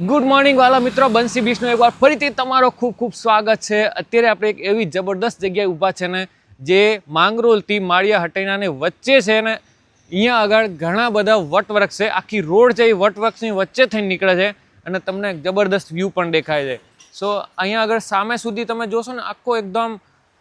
Good morning વાલા મિત્રો, બંસી બીચનો એકવાર ફરીથી તમારો ખૂબ ખૂબ સ્વાગત છે। અત્યારે આપણે એક એવી જબરદસ્ત જગ્યાએ ઊભા છે ને જે માંગરોળથી માળિયા હટાણાની વચ્ચે છે ને અહીંયા આગળ ઘણા બધા વટવૃક્ષ છે। આખી રોડ છે એ વટવૃક્ષની વચ્ચે થઈને નીકળે છે અને તમને એક જબરદસ્ત વ્યૂ પણ દેખાય છે। સો અહીંયા આગળ સામે સુધી તમે જોશો ને આખો એકદમ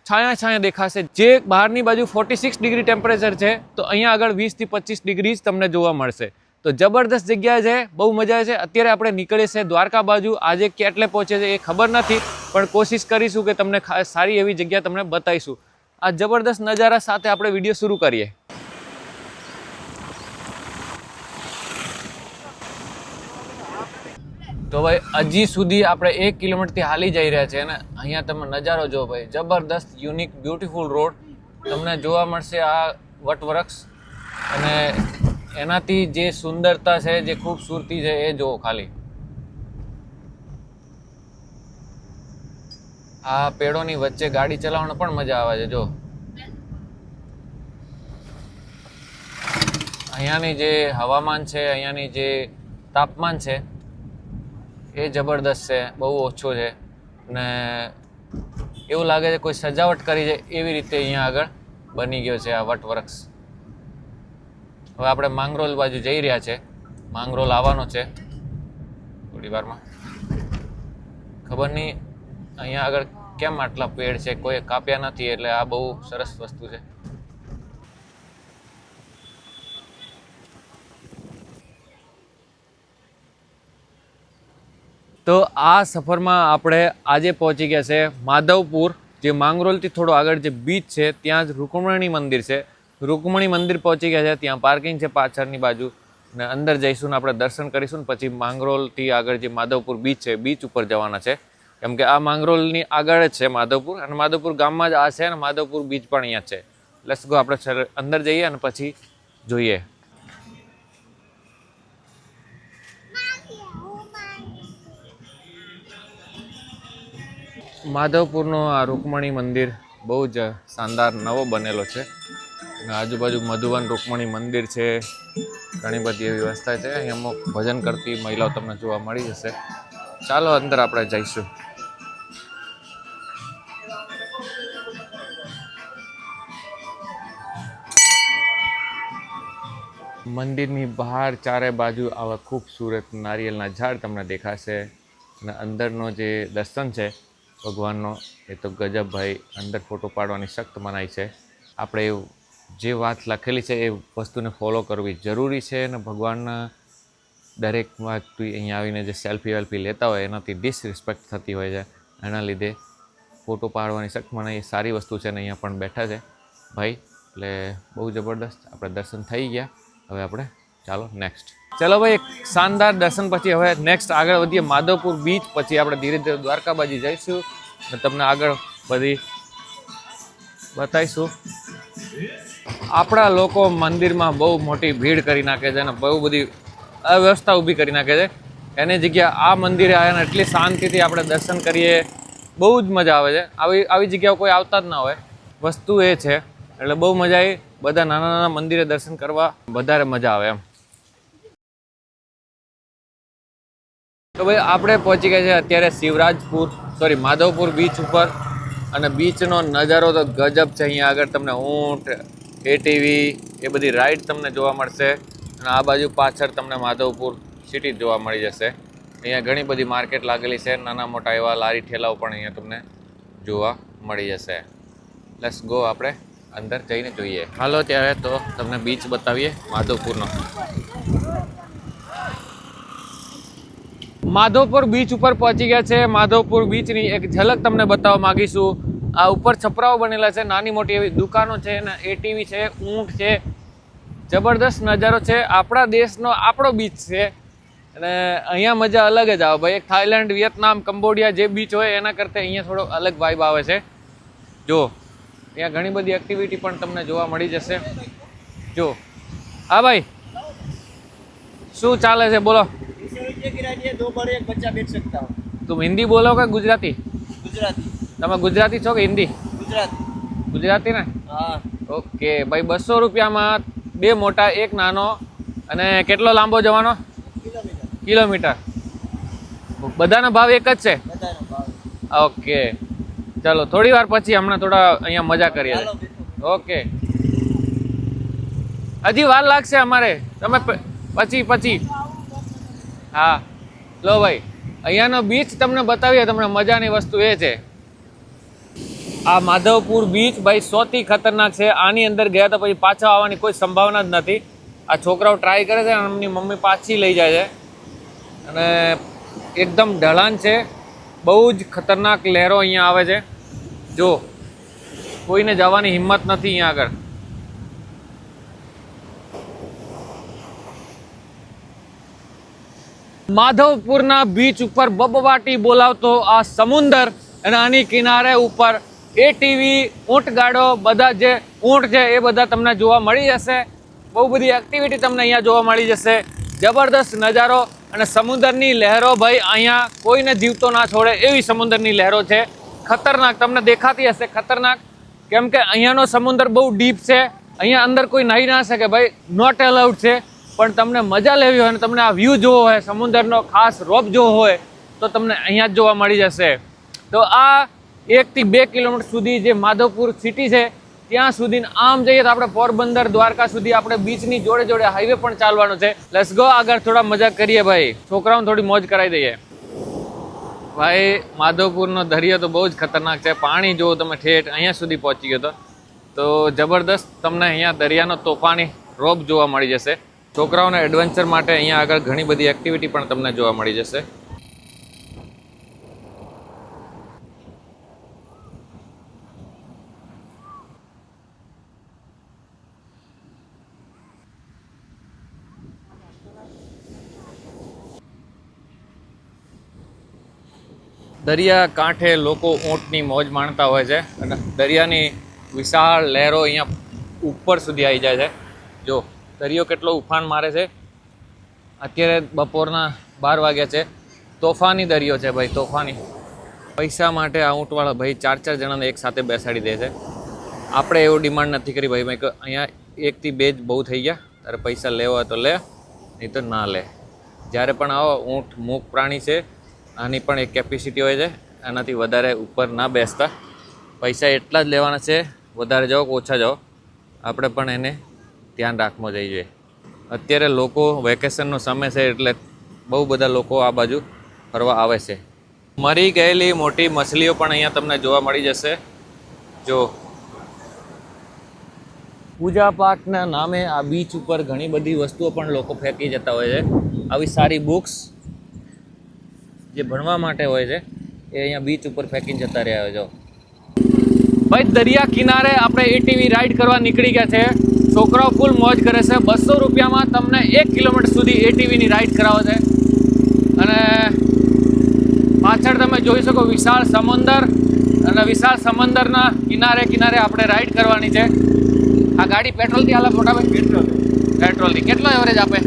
છાયા દેખાશે। જે બહારની બાજુ 46 ડિગ્રી ટેમ્પરેચર છે તો અહીંયા આગળ 20 થી 25 ડિગ્રી જ તમને જોવા મળશે। તો જબરદસ્ત જગ્યા છે, બહુ મજા આવે છે। અત્યારે આપણે નીકળીએ છીએ દ્વારકા બાજુ। આજે કેટલે પહોંચે છે એ ખબર નથી, પણ કોશિશ કરીશું કે તમને સારી એવી જગ્યા તમને બતાવીશું। આ જબરદસ્ત નજારા સાથે આપણે વિડીયો શરૂ કરીએ। તો ભાઈ હજી સુધી આપણે 1 કિલોમીટરથી હાલી જઈ રહ્યા છીએ અને અહીંયા તમે નજારો જો ભાઈ, જબરદસ્ત યુનિક બ્યુટીફુલ રોડ તમને જોવા મળશે। આ વટવૃક્ષ અને એનાથી જે સુંદરતા છે, જે ખૂબસૂરતી છે એ જુઓ ખાલી। આ પેડોની વચ્ચે ગાડી ચલાવવાનો પણ મજા આવે છે। જો અહીંયાની જે હવામાન છે, અહીંયાની જે તાપમાન છે એ જબરદસ્ત છે, બહુ ઓછો છે અને એવું લાગે છે કોઈ સજાવટ કરી છે એવી રીતે અહીંયા આગળ બની ગયો છે આ વટવૃક્ષ। હવે આપણે માંગરોળ બાજુ જઈ રહ્યા છે, માંગરોળ આવવાનો છે થોડી વારમાં। ખબર નહીં અહીંયા આગળ કેમ આટલા પેડ છે, કોઈ કાપ્યા નથી, એટલે આ બહુ સરસ વસ્તુ છે। તો આ સફરમાં આપણે આજે પહોંચી ગયા છે માધવપુર, જે માંગરોળથી થોડો આગળ જે બીચ છે ત્યાં જ રૂકમણી મંદિર છે। રૂકમણી મંદિર પહોંચી ગયા છે, ત્યાં પાર્કિંગ છે પાછળની બાજુ ને અંદર જઈશું ને આપણે દર્શન કરીશું ને પછી માંગરોળથી આગળ જે માધવપુર બીચ છે, બીચ ઉપર જવાના છે। કેમ કે આ માંગરોળની આગળ જ છે માધવપુર, અને માધવપુર ગામમાં જ આ છે અને માધવપુર બીચ પણ અહીંયા છે। લેટ્સ ગો, આપણે અંદર જઈએ અને પછી જોઈએ। માધવપુરનો આ રૂકમણી મંદિર બહુ જ શાનદાર નવો બનેલો છે અને આજુબાજુ મધુવન રૂકમણી મંદિર છે, ઘણી બધી એવી વ્યવસ્થા છે। અહીં અમુક ભજન કરતી મહિલાઓ તમને જોવા મળી જશે। ચાલો અંદર આપણે જઈશું। મંદિરની બહાર ચારે બાજુ આવા ખૂબસૂરત નારિયેળના ઝાડ તમને દેખાશે અને અંદરનો જે દર્શન છે ભગવાનનો એ તો ગજબ ભાઈ। અંદર ફોટો પાડવાની સખ્ત મનાઈ છે। આપણે જે વાત લખેલી છે એ વસ્તુને ફોલો કરવી જરૂરી છે અને ભગવાનના દરેક વ્યક્તિ અહીંયા આવીને જે સેલ્ફી લેતા હોય એનાથી ડિસરિસ્પેક્ટ થતી હોય છે, એના લીધે ફોટો પાડવાની સખ્ત મનાઈ એ સારી વસ્તુ છે અને અહીંયા પણ બેઠા છે ભાઈ, એટલે બહુ જબરદસ્ત। આપણે દર્શન થઈ ગયા, હવે આપણે ચાલો નેક્સ્ટ। ચલો ભાઈ, એક શાનદાર દર્શન પછી હવે નેક્સ્ટ આગળ વધીએ માધવપુર બીચ, પછી આપણે ધીરે ધીરે દ્વારકા બાજુ જઈશું અને તમને આગળ બધી બતાવીશું। આપણા લોકો મંદિરમાં બહુ મોટી ભીડ કરી નાખે છે અને બહુ બધી અવ્યવસ્થા ઊભી કરી નાખે છે। એની જગ્યા આ મંદિરે આવ્યા એટલી શાંતિથી આપણે દર્શન કરીએ, બહુ જ મજા આવે છે। આવી જગ્યાઓ કોઈ આવતા જ ના હોય, વસ્તુ એ છે, એટલે બહુ મજા આવી। બધા નાના નાના મંદિરે દર્શન કરવા વધારે મજા આવે એમ। તો ભાઈ આપણે પહોંચી ગયા છે અત્યારે માધવપુર બીચ ઉપર અને બીચનો નજારો તો ગજબ છે। અહીંયા આગળ તમને ઊંટ, એટીવી એ બધી રાઈડ તમને જોવા મળશે અને આ બાજુ પાછળ તમને માધવપુર સિટી જોવા મળી જશે। અહીંયા ઘણી બધી માર્કેટ લાગેલી છે, નાના મોટા એવા લારી ઠેલાઓ પણ અહીંયા તમને જોવા મળી જશે। લેટ્સ ગો, આપણે અંદર જઈને જોઈએ। હાલો ત્યારે તો તમને બીચ બતાવીએ માધવપુરનો। માધવપુર બીચ ઉપર પહોંચી ગયા છે। માધવપુર બીચની એક ઝલક તમને બતાવવા માગીશું। આ ઉપર છપરાઓ બનેલા છે, નાની મોટી એવી દુકાનો છે ને એટીવી છે, ઊંટ છે, જબરદસ્ત નજારો છે। આપણા દેશનો આપણો બીચ છે અને અહીંયા મજા અલગ જ આવે ભાઈ। એક થાઈલેન્ડ, વિયેતનામ, કંબોડિયા જે બીચ હોય એના કરતાં અહીંયા થોડો અલગ વાઇબ આવે છે। જો ત્યાં ઘણી બધી એક્ટિવિટી પણ તમને જોવા મળી જશે। જો હા ભાઈ, શું ચાલે છે બોલો? तुम हिंदी बोलो क्या गुजराती? गुजराती। તમે ગુજરાતી છો કે હિન્દી? ગુજરાતી। ગુજરાતી ને? હા। ઓકે ભાઈ, 200 રૂપિયામાં 2 મોટા 1 નાનો। અને કેટલો લાંબો જવાનો? કિલોમીટર। બધાનો ભાવ એક જ છે? બધાનો ભાવ. ઓકે, ચાલો થોડી વાર પછી હમણાં થોડા અહીંયા મજા કરીએ. ઓકે, હજી વાર લાગશે અમારે, તમે પછી. હા લો ભાઈ, અહીંયાનો બીચ તમને બતાવીએ. તમને મજાની વસ્તુ એ છે, આ માધવપુર બીચ ભાઈ સૌથી ખતરનાક છે. આની અંદર ગયા તો પછી પાછા આવવાની કોઈ સંભાવના જ નથી. આ છોકરાઓ ટ્રાય કરે છે અને એમની મમ્મી પાછી લઈ જાય છે. અને એકદમ ઢળાન છે, બહુ જ ખતરનાક લહેરો અહીંયા આવે છે. જો કોઈને જવાની હિંમત નથી અહીંયા આગળ. માધવપુરના બીચ ઉપર બબવાટી બોલાવતો આ સમુદર અને આની કિનારે ઉપર એટીવી, ઊંટગાડો, બધા જે ઊંટ છે એ બધા તમને જોવા મળી જશે. બહુ બધી એક્ટિવિટી તમને અહીંયા જોવા મળી જશે. જબરદસ્ત નજારો અને સમુદ્રની લહેરો ભાઈ અહીંયા કોઈને જીવતો ના છોડે એવી સમુદ્રની લહેરો છે. ખતરનાક, તમને દેખાતી હશે ખતરનાક, કેમ કે અહીંયાનો સમુદ્ર બહુ ડીપ છે. અહીંયા અંદર કોઈ નાહી ના શકે ભાઈ, નોટ એલાઉડ છે. પણ તમને મજા લેવી હોય અને તમને આ વ્યૂ જોવો હોય, સમુદ્રનો ખાસ રોપ જોવો હોય તો તમને અહીંયા જ જોવા મળી જશે. તો આ 1 થી 2 કિલોમીટર સુધી જે માધવપુર સિટી છે ત્યાં સુધી આમ જઈએ તો આપણે પોરબંદર, દ્વારકા સુધી આપણે બીચની જોડે જોડે હાઈવે પણ ચાલવાનો છે. લેટ્સ ગો, આગળ થોડા મજા કરીએ ભાઈ, છોકરાઓને થોડી મોજ કરાવી દઈએ. ભાઈ માધવપુરનો દરિયો તો બહુ જ ખતરનાક છે. પાણી જો તમે ઠેઠ અહીંયા સુધી પહોંચી ગયો તો જબરદસ્ત તમને અહીંયા દરિયાનો તોફાની રોપ જોવા મળી જશે. છોકરાઓને એડવેન્ચર માટે અહીંયા આગળ ઘણી બધી એક્ટિવિટી પણ તમને જોવા મળી જશે. દરિયા કાંઠે લોકો ઊંટની મોજ માણતા હોય છે અને દરિયાની વિશાળ લહેરો અહીંયા ઉપર સુધી આવી જાય છે. જો દરિયો કેટલો ઉફાન મારે છે. અત્યારે બપોરના 12 વાગ્યા છે. તોફાની દરિયો છે ભાઈ, તોફાની. પૈસા માટે આ ઊંટવાળા ભાઈ 4 જણાને એક સાથે બેસાડી દે છે. આપણે એવું ડિમાન્ડ નથી કરી ભાઈ, મેં કે અહીંયા 1 થી 2 જ બહુ થઈ ગયા, તારે પૈસા લેવા હોય તો લે, નહીં તો ના લે. જ્યારે પણ આવો, ઊંટ મૂક પ્રાણી છે, આની પણ એક કેપેસિટી હોય છે, આનાથી વધારે ઉપર ના બેસતા. પૈસા એટલા જ લેવાના છે, વધારે જાઓ કે ઓછા જાઓ, આપણે પણ એને ધ્યાન રાખવું જોઈએ. અત્યારે લોકો વેકેશનનો સમય છે એટલે બહુ બધા લોકો આ બાજુ ફરવા આવે છે. મરી ગયેલી મોટી મછલીઓ પણ અહીંયા તમને જોવા મળી જશે. જો પૂજા પાઠના નામે આ બીચ ઉપર ઘણી બધી વસ્તુઓ પણ લોકો ફેંકી જતા હોય છે. આવી સારી બુક્સ જે ભણવા માટે હોય છે એ અહીંયા બીચ ઉપર ફેંકીને જતા રહ્યા હોય. જો ભાઈ દરિયા કિનારે આપણે એટીવી રાઈડ કરવા નીકળી ગયા છે. છોકરાઓ ફૂલ મોજ કરે છે. 200 રૂપિયામાં તમને 1 કિલોમીટર સુધી એટીવીની રાઈડ કરાવે છે. અને પાછળ તમે જોઈ શકો વિશાળ સમુદર, અને વિશાળ સમુદરના કિનારે કિનારે આપણે રાઈડ કરવાની છે. આ ગાડી પેટ્રોલથી હાલે મોટા ભાઈ? પેટ્રોલથી કેટલો એવરેજ આપે?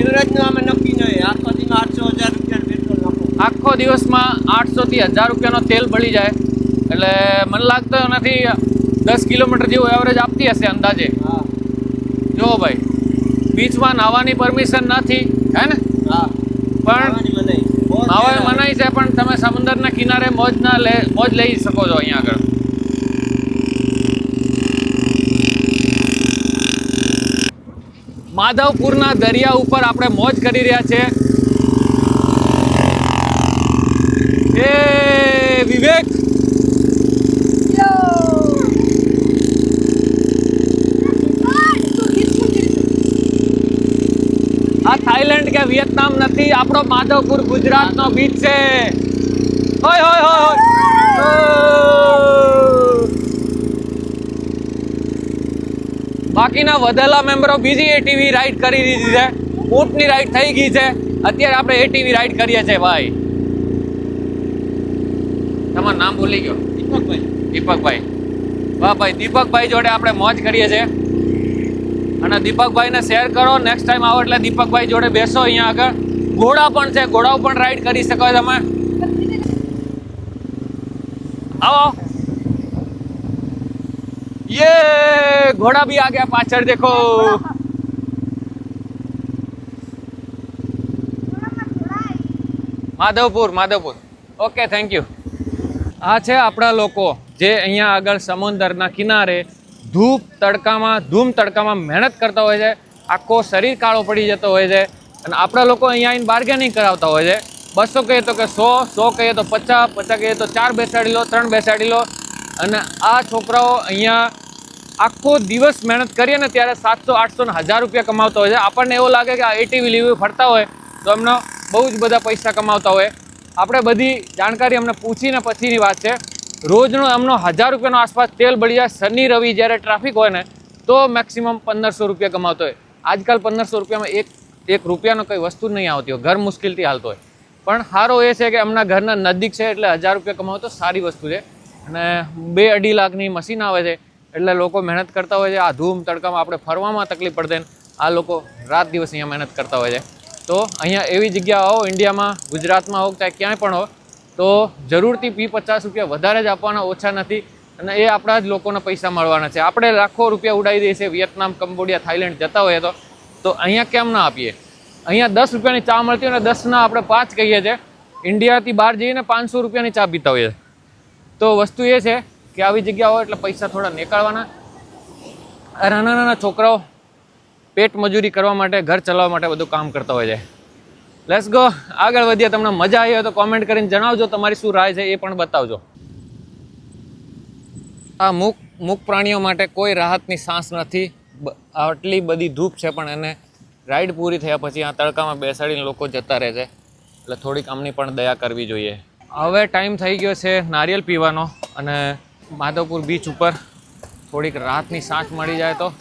એવરેજનું અમે નક્કી નહીં. આખો દિવસમાં 800-1000 રૂપિયા પેટ્રોલ નાખો. આખો દિવસમાં 800 થી 1000 રૂપિયાનો તેલ બળી જાય. એટલે મને લાગતો નથી 10 કિલોમીટર જેવું એવરેજ આપતી હશે અંદાજે. હા જો ભાઈ, બીચમાં નાહવાની પરમિશન નથી, હે ને? હા, પણ નાહવાની મનાઈ છે, પણ તમે સમુદ્રના કિનારે મોજ લઈ શકો છો અહીંયા આગળ. માધવપુરના દરિયા ઉપર આપણે મોજ કરી રહ્યા છે. એ વિવેક, આ થાઈલેન્ડ કે વિયેતનામ નથી, આપણો માધવપુર ગુજરાતનો બીચ છે. હોય હોય હોય બાકીના વધેલા મેમ્બરો બીજી એટીવી રાઈડ કરી દીધી છે. ઊંટની રાઈડ થઈ ગઈ છે. અત્યારે આપણે એટીવી રાઈડ કરીએ છીએ ભાઈ. તમારું નામ ભૂલી ગયો? દીપકભાઈ. દીપકભાઈ. વાહ ભાઈ, દીપકભાઈ જોડે આપણે મોજ કરીએ છીએ. અને દીપકભાઈને શેર કરો. નેક્સ્ટ ટાઈમ આવો એટલે દીપકભાઈ જોડે બેસો. અહીંયા આગળ ઘોડા પણ છે, ઘોડાઓ પણ રાઈડ કરી શકો તમે. આવો. ये घोड़ा भी आ गया पाछड़, देखो. માધવપુર. Okay, thank you. આ છે આપણા લોકો જે અહીંયા આગળ સમુદ્રના કિનારે ધૂમ તડકામાં મહેનત કરતા હોય છે. આખો શરીર કાળો પડી જતો હોય છે અને આપણા લોકો અહીંયા આવીને બાર્ગેનિંગ કરાવતા હોય છે. 200 કહીએ તો કે 100 કહીએ તો 50 કહીએ તો 4 બેસાડી લો, 3 બેસાડી લો. અને આ છોકરાઓ અહીંયા આખો દિવસ મહેનત કરીએ ને ત્યારે 700, 800 ને 1000 રૂપિયા કમાવતા હોય છે. આપણને એવું લાગે કે આ એટીવી લીવી ફરતા હોય તો એમનો બહુ જ બધા પૈસા કમાવતા હોય. આપણે બધી જાણકારી અમને પૂછીને પછીની વાત છે. રોજનો એમનો 1000 રૂપિયાનો આસપાસ તેલ બળી જાય. શનિ રવિ જ્યારે ટ્રાફિક હોય ને તો મેક્સિમમ 1500 રૂપિયા કમાવતો હોય. આજકાલ 1500 રૂપિયામાં એક રૂપિયાનો કંઈ વસ્તુ નહીં આવતી હોય, ઘર મુશ્કેલથી હાલતો હોય. પણ સારો એ છે કે એમના ઘરના નજીક છે એટલે 1000 રૂપિયા કમાવો તો સારી વસ્તુ છે. અને 2-2.5 લાખની મશીન આવે છે એટલે લોકો મહેનત કરતા હોય છે. આ ધૂમ તડકામાં આપણે ફરવામાં તકલીફ પડે ને આ લોકો રાત દિવસ અહીંયા મહેનત કરતા હોય છે. તો અહીંયા એવી જગ્યા આવો, ઇન્ડિયામાં, ગુજરાતમાં હો, ચાહે ક્યાંય પણ હો, તો જરૂરથી ₹50 રૂપિયા વધારે જ આપવાના, ઓછા નથી. અને એ આપણા જ લોકોના પૈસા મળવાના છે. આપણે લાખો રૂપિયા ઉડાવી દઈએ છીએ વિયેતનામ, કંબોડિયા, થાઈલેન્ડ જતા હોઈએ તો અહીંયા કેમ ના આપીએ? અહીંયા 10 રૂપિયાની ચા મળતી હોય ને 10ના આપણે 5 કહીએ છીએ. ઇન્ડિયાથી બહાર જઈને 500 રૂપિયાની ચા પીતા હોઈએ. તો વસ્તુ એ છે કે આવી જગ્યા હોય એટલે પૈસા થોડા નીકાળવાના. નાના છોકરાઓ પેટ મજૂરી કરવા માટે, ઘર ચલાવવા માટે બધું કામ કરતા હોય છે. લેટ્સ ગો, આગળ વધીએ. તમને મજા આવી હોય તો કોમેન્ટ કરીને જણાવજો, તમારી શું રાય છે એ પણ બતાવજો. આ મૂક પ્રાણીઓ માટે કોઈ રાહતની સાંસ નથી. આટલી બધી ધૂપ છે પણ એને રાઈડ પૂરી થયા પછી આ તડકામાં બેસાડીને લોકો જતા રહે છે. એટલે થોડીક આમની પણ દયા કરવી જોઈએ. હવે ટાઈમ થઈ ગયો છે નારિયેલ પીવાનો અને માધવપુર બીચ ઉપર થોડીક રાતની સાંસ મળી જાય તો.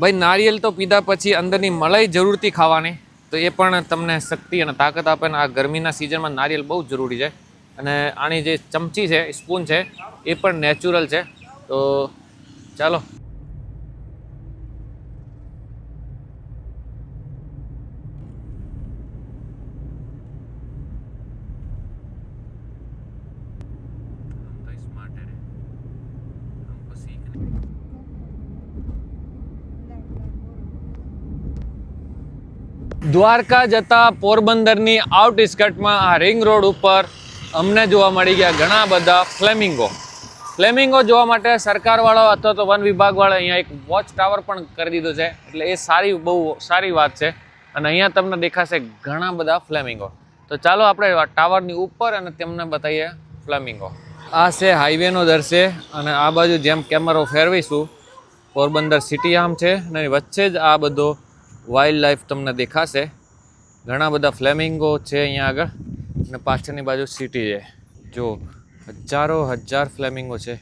ભાઈ નારિયેલ તો પીધા પછી અંદરની મલાઈ જરૂરથી ખાવાની, તો એ પણ તમને શક્તિ અને તાકાત આપે ને. આ ગરમીના સિઝનમાં નારિયેલ બહુ જરૂરી છે. અને આની જે ચમચી છે, સ્પૂન છે, એ પણ નેચરલ છે. તો ચાલો. દ્વારકા જતા પોરબંદરની આઉટસ્કર્ટમાં આ રિંગ રોડ ઉપર અમને જોવા મળી ગયા ઘણા બધા ફ્લેમિંગો જોવા માટે સરકારવાળો અથવા તો વન વિભાગવાળા અહીંયા એક વોચ ટાવર પણ કરી દીધો છે. એટલે એ બહુ સારી વાત છે. અને અહીંયા તમને દેખાશે ઘણા બધા ફ્લેમિંગો. તો ચાલો આપણે ટાવરની ઉપર અને તેમને બતાવીએ ફ્લેમિંગો. આ છે હાઈવેનો દૃશ્ય અને આ બાજુ જેમ કેમેરો ફેરવીશું પોરબંદર સિટી આમ છે અને વચ્ચે જ આ બધો વાઇલ્ડ લાઈફ તમને દેખાશે. ઘણા બધા ફ્લેમિંગો છે અહીંયા આગળ અને પાછળની બાજુ સિટી છે. જો હજાર ફ્લેમિંગો છે.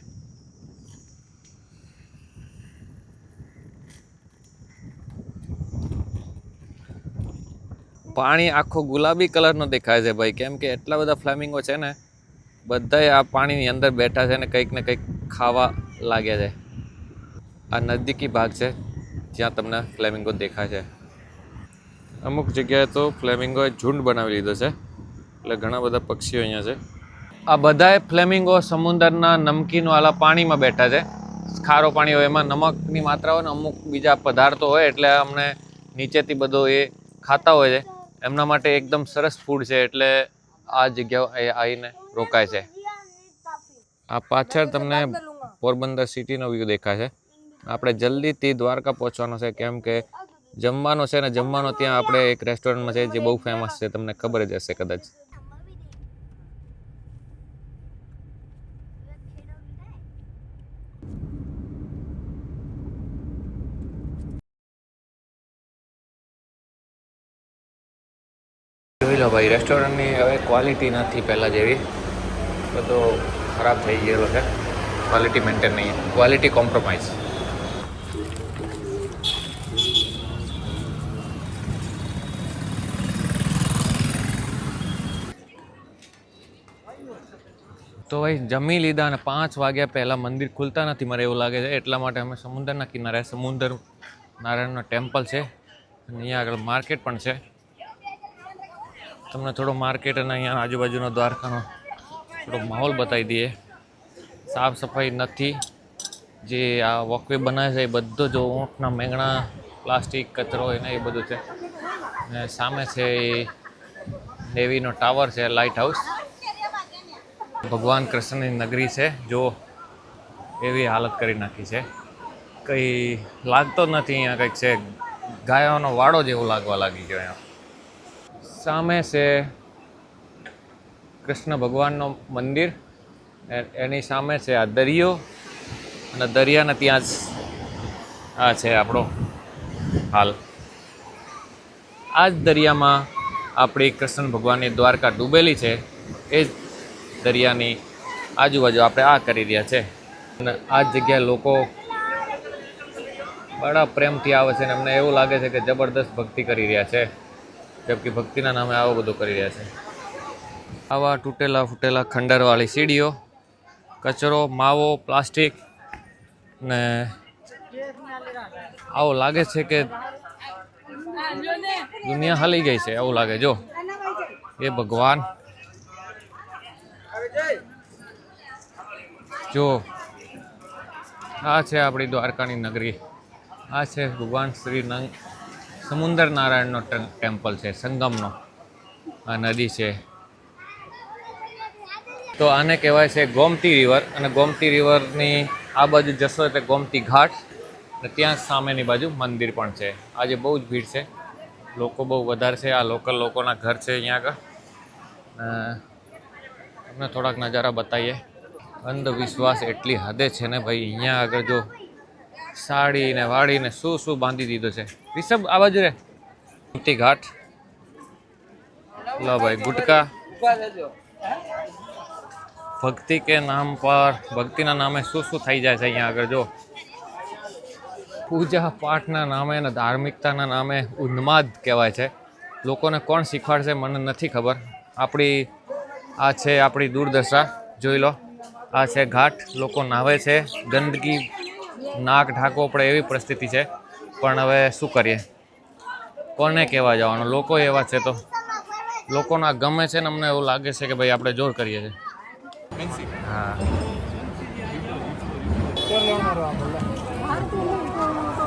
પાણી આખો ગુલાબી કલરનો દેખાય છે ભાઈ, કેમ કે એટલા બધા ફ્લેમિંગો છે ને. બધાય આ પાણીની અંદર બેઠા છે ને કંઈક ને કંઈક ખાવા લાગ્યા છે. આ નજીકી ભાગ છે જ્યાં તમને ફ્લેમિંગો દેખાય છે. અમુક જગ્યાએ તો ફ્લેમિંગોએ ઝુંડ બનાવી લીધો છે, એટલે ઘણા બધા પક્ષીઓ અહીંયા છે. આ બધાય ફ્લેમિંગો સમુદ્રના નમકીનવાળા પાણીમાં બેઠા છે. ખારો પાણી હોય એમાં નમકની માત્રા હોય ને અમુક બીજા પદાર્થો હોય એટલે અમને નીચેથી બધો એ ખાતા હોય છે. એમના માટે એકદમ સરસ ફૂડ છે એટલે આ જગ્યાઓ આવીને રોકાય છે. આ પાછળ તમને પોરબંદર સિટીનો વ્યૂ દેખાય છે. આપણે જલ્દીથી દ્વારકા પહોંચવાનો છે કેમ કે જમવાનો છે ને જમવાનો ત્યાં આપણે એક રેસ્ટોરન્ટમાં છે જે બહુ ફેમસ છે, તમને ખબર જ હશે કદાચ. જોઈ લો ભાઈ, રેસ્ટોરન્ટની હવે ક્વોલિટી નથી પહેલાં જેવી. બધો ખરાબ થઈ ગયેલો છે. ક્વોલિટી મેન્ટેન નહીં, ક્વોલિટી કોમ્પ્રોમાઇઝ. તો ભાઈ જમી લીધા અને 5 વાગ્યા પહેલાં મંદિર ખુલતા નથી મને એવું લાગે છે, એટલા માટે અમે સમુદ્રના કિનારે સમુદ્ર નારાયણનો ટેમ્પલ છે અને અહીંયા આગળ માર્કેટ પણ છે. તમને થોડો માર્કેટ અને અહીંયા આજુબાજુનો દ્વારકાનો થોડો માહોલ બતાવી દઈએ. સાફ સફાઈ નથી. જે આ વોકવે બનાવે છે એ બધો જો ઊંટના મેંગણા, પ્લાસ્ટિક, કચરો એને એ બધું છે. અને સામે છે એ નેવીનો ટાવર છે, લાઇટ હાઉસ. ભગવાન કૃષ્ણની નગરી છે. જો એવી હાલત કરી નાખી છે, કંઈ લાગતો જ નથી. અહીંયા કંઈક છે, ગાયોનો વાડો જેવો લાગવા લાગી ગયો. અહીંયા સામે છે કૃષ્ણ ભગવાનનું મંદિર. એની સામે છે આ દરિયો, અને દરિયાને ત્યાં જ આ છે આપણો હાલ. આ જ દરિયામાં આપણી કૃષ્ણ ભગવાનની દ્વારકા ડૂબેલી છે. એ જ દરિયાની આજુબાજુ આપણે આ કરી રહ્યા છે. અને આ જ જગ્યાએ લોકો બડા પ્રેમથી આવે છે, અને અમને એવું લાગે છે કે જબરદસ્ત ભક્તિ કરી રહ્યા છે. જબકે ભક્તિના નામે આવું બધું કરી રહ્યા છે. આવા તૂટેલા ફૂટેલા ખંડરવાળી સીડીઓ, કચરો, માવો, પ્લાસ્ટિક, ને આવું લાગે છે કે દુનિયા હાલી ગઈ છે એવું લાગે. જો એ ભગવાન, જો આ છે આપણી દ્વારકાની નગરી. આ છે ભગવાન શ્રી સમુદર નારાયણનો ટેમ્પલ છે, સંગમનો. આ નદી છે. તો આને કહેવાય છે ગોમતી રિવર. અને ગોમતી રિવરની આ બાજુ જશો એટલે ગોમતી ઘાટ, અને ત્યાં સામેની બાજુ મંદિર પણ છે. આજે બહુ જ ભીડ છે, લોકો બહુ વધારે છે. આ લોકલ લોકોના ઘર છે અહીંયા આગળ. તમને થોડાક નજારા બતાવીએ. અંધવિશ્વાસ એટલી હદે છે ને ભાઈ. અહીંયા આગળ જો સાડી ને વાડીને શું શું બાંધી દીધો છે. રિષભ આ બાજુ રે. ગોમતી ઘાટ. લો ભાઈ ગુટકા. ભક્તિ કે નામ પર, ભક્તિના નામે શું શું થઈ જાય છે અહીંયા આગળ. જો પૂજા પાઠના નામે અને ધાર્મિકતાના નામે ઉન્માદ કહેવાય છે. લોકોને કોણ શીખવાડશે મને નથી ખબર. આ છે આપણી દુર્દશા. જોઈ લો, આ છે ઘાટ. લોકો નાહવે છે, ગંદકી, નાક ઢાંકવો પડે એવી પરિસ્થિતિ છે. પણ હવે શું કરીએ, કોને કહેવા જવાનું. લોકો એવા છે તો લોકોના ગમે છે ને અમને એવું લાગે છે કે ભાઈ આપણે જોર કરીએ છીએ. હા,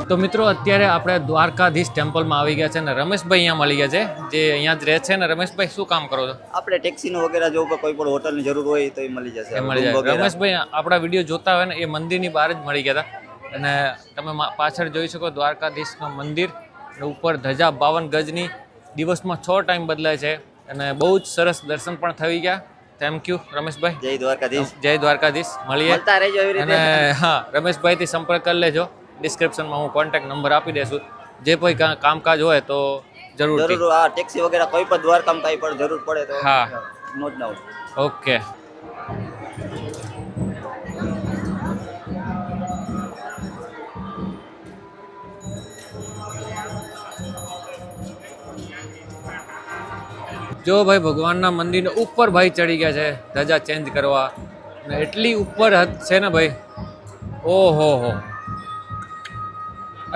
તો મિત્રો અત્યારે આપણે દ્વારકાધીશ ટેમ્પલમાં આવી ગયા છે અને રમેશભાઈ અહીંયા મળી ગયા છે, જે અહીંયા જ રહે છે. ને રમેશભાઈ શું કામ કરો છો? આપણે ટેક્સીનો વગેરે જો કોઈ પણ હોટલની જરૂર હોય તો એ મળી જશે. મળી જાય. રમેશભાઈ આપણા વિડીયો જોતા હોય ને એ મંદિરની બહાર જ મળી ગયા હતા. અને તમે પાછળ જોઈ શકો દ્વારકાધીશનું મંદિર. ઉપર ધજા 52 ગજની. દિવસમાં 6 ટાઈમ બદલાય છે અને બહુ જ સરસ દર્શન પણ થઈ ગયા. Thank you Rameshbhai. જય દ્વારકાધીશ. જય દ્વારકાધીશ. મળીએ. અને હા, રમેશભાઈથી સંપર્ક કરી લેજો. ડિસ્ક્રિપ્શનમાં હું કોન્ટેક્ટ નંબર આપી દઈશું. જે કોઈ કામકાજ હોય તો જરૂર. આ ટેક્સી વગેરે કોઈ પણ દ્વારકામાં કાંઈ પણ જરૂર પડે તો હા, નોટ ડાઉન. ઓકે. જો ભાઈ ભગવાનના મંદિરના ઉપર ભાઈ ચડી ગયા છે ધજા ચેન્જ કરવા. ને એટલી ઉપર છે ને ભાઈ, ઓહો હો.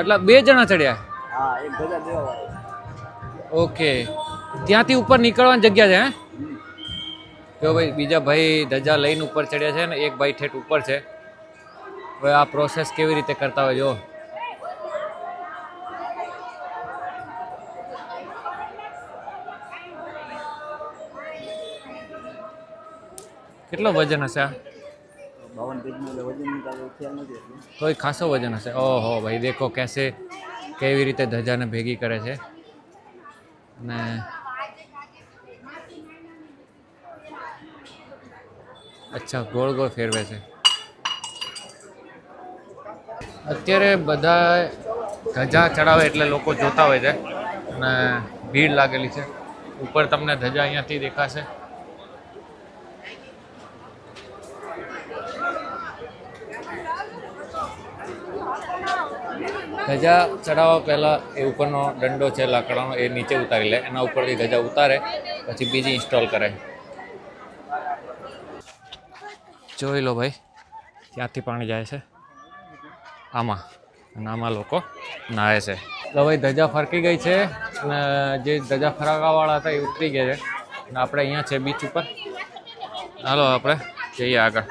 એટલા 2 જણા ચડ્યા. હા, એક ધજા દેવા. ઓકે, ત્યાંથી ઉપર નીકળવાની જગ્યા છે. જો ભાઈ બીજા ભાઈ ધજા લઈને ઉપર ચડ્યા છે ને એક ભાઈ ઠેઠ ઉપર છે. હવે આ પ્રોસેસ કેવી રીતે કરતા હોય જો. કેટલો વજન હશે આ? 52 ગજનું એટલે વજનનું તો ખ્યાલ નથી એટલું. તોય ખાસો વજન હશે. ઓહો ભાઈ દેખો કેસે, કેવી રીતે ધજાને ભેગી કરે છે. ને અચ્છા, ગોળ ગોળ ફેરવે છે. અત્યારે બધા ધજા ચડાવે એટલે લોકો જોતા હોય છે અને ભીડ લાગેલી છે. ઉપર તમને ધજા અહીંયાથી દેખાશે. ધજા ચડાવવા પહેલાં એ ઉપરનો દંડો છે લાકડાનો એ નીચે ઉતારી લે. એના ઉપરથી ધજા ઉતારે પછી બીજી ઇન્સ્ટોલ કરે. જોઈ લો ભાઈ, ત્યાંથી પાણી જાય છે આમાં, અને આમાં લોકો નાહે છે. તો ભાઈ ધજા ફરકી ગઈ છે અને જે ધજા ફરકાવાળા હતા એ ઉતરી ગયા છે. અને આપણે અહીંયા છે બીચ ઉપર. હાલો આપણે જઈએ આગળ.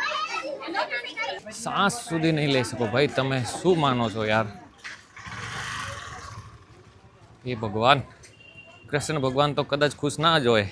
સાસ સુધી નહીં લઈ શકો ભાઈ, તમે શું માનો છો યાર? એ ભગવાન, કૃષ્ણ ભગવાન તો કદાચ ખુશ ના જ હોય.